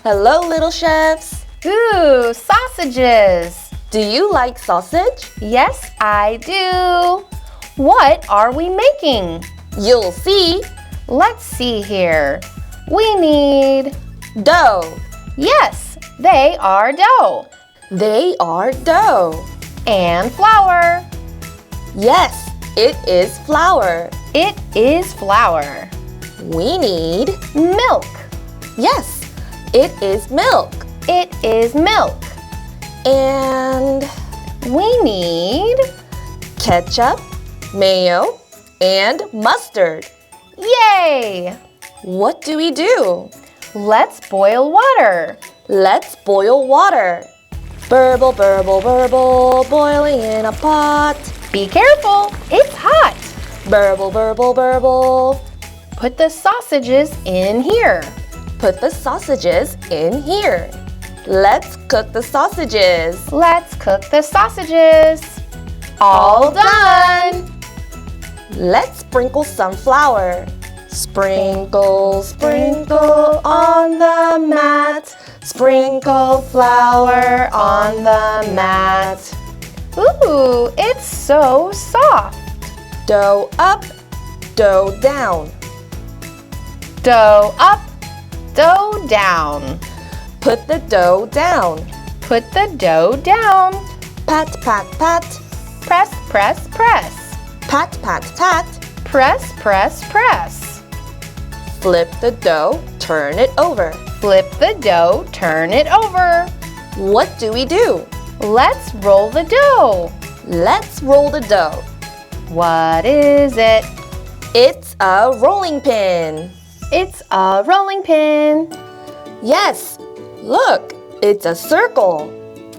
Hello, little chefs. Ooh, sausages. Do you like sausage? Yes, I do. What are we making? You'll see. Let's see here. We need... Dough. Yes, they are dough. They are dough. And flour. Yes, it is flour. It is flour. We need... Milk. Yes, it is milk. It is milk. And We need... ketchup, mayo, and mustard. Yay! What do we do? Let's boil water. Let's boil water. Burble, burble, burble, boiling in a pot. Be careful, it's hot. Burble, burble, burble. Put the sausages in here. Put the sausages in here. Let's cook the sausages. Let's cook the sausages. All done. Let's sprinkle some flour. Sprinkle, sprinkle on the mat. Sprinkle flour on the mat. Ooh, it's so soft. Dough up, dough down. Dough up, dough down. Put the dough down. Put the dough down. Pat, pat, pat. Press, press, press. Pat, pat, pat. Press, press, press. Flip the dough, turn it over. Flip the dough, turn it over. What do we do? Let's roll the dough. Let's roll the dough. What is it? It's a rolling pin. It's a rolling pin. Yes, look, it's a circle.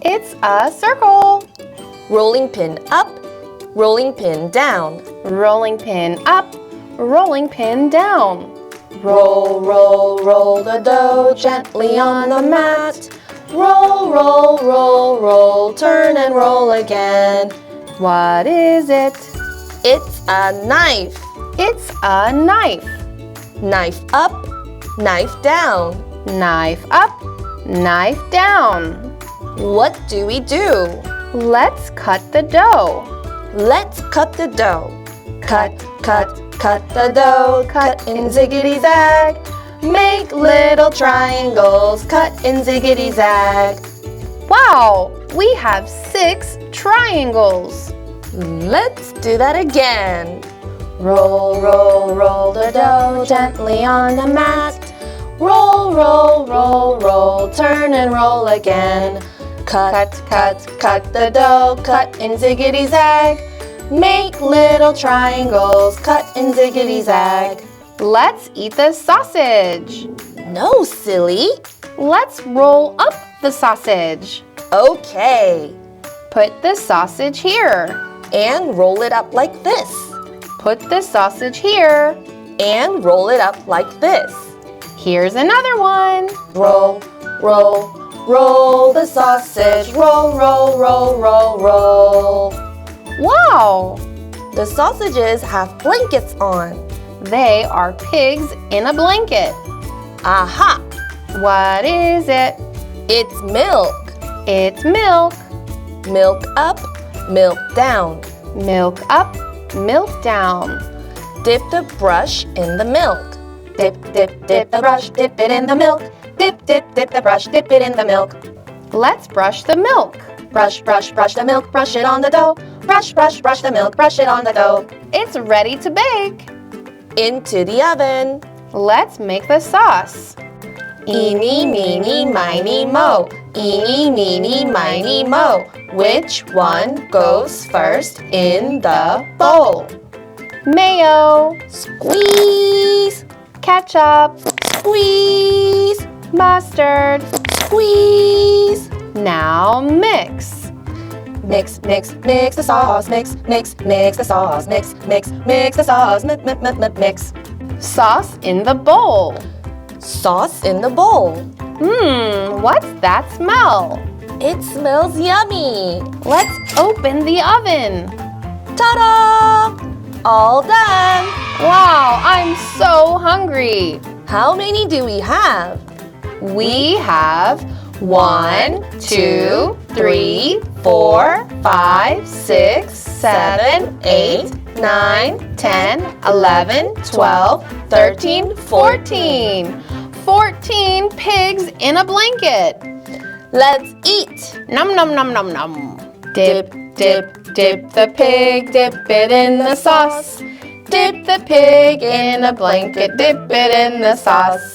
It's a circle. Rolling pin up, rolling pin down. Rolling pin up, rolling pin down. Roll, roll, roll the dough gently on the mat. Roll, roll, roll, roll, turn and roll again. What is it? It's a knife. It's a knife. Knife up, knife down. Knife up, knife down. What do we do? Let's cut the dough. Let's cut the dough. Cut, cut, cut the dough, cut in ziggity-zag. Make little triangles, cut in ziggity-zag. Wow, we have 6 triangles. Let's do that again. Roll, roll, roll the dough gently on the mat. Roll, roll, roll, roll, turn and roll again. Cut, cut, cut the dough, cut in ziggity-zag. Make little triangles, cut in ziggity-zag. Let's eat the sausage. No, silly. Let's roll up the sausage. Okay. Put the sausage here. And roll it up like this. Put the sausage here. And roll it up like this. Here's another one. Roll, roll, roll the sausage. Roll, roll, roll, roll, roll. Wow, The sausages have blankets on. they are pigs in a blanket. Aha! What is it? It's milk. It's milk. Milk up, milk down. Milk up, milk down. Dip the brush in the milk. Dip, dip, dip the brush, dip it in the milk. Dip, dip, dip the brush, dip it in the milk. Let's brush the milk. Brush, brush, brush the milk, brush it on the dough. Brush, brush, brush the milk, brush it on the dough. It's ready to bake. Into the oven. Let's make the sauce. Eeny, meeny, miny, moe. Eeny, meeny, miny, moe. Which one goes first in the bowl? Mayo, Squeeze, ketchup, squeeze, mustard. squeeze. Now mix. Mix, mix, mix the sauce. Mix, mix, mix the sauce. Mix, mix, mix the sauce. Mix, mix, mix, mix, mix. Sauce in the bowl. Sauce in the bowl. What's that smell? It smells yummy. Let's open the oven. Ta-da! All done. Wow, I'm so hungry. How many do we have? We have 1, 2, 3, 4, 5, 6, 7, 8, 9, 10, 11, 12, 13, 14. 14 pigs in a blanket. Let's eat. Nom nom nom nom nom. Dip, dip, dip the pig, dip it in the sauce. Dip the pig in a blanket, dip it in the sauce.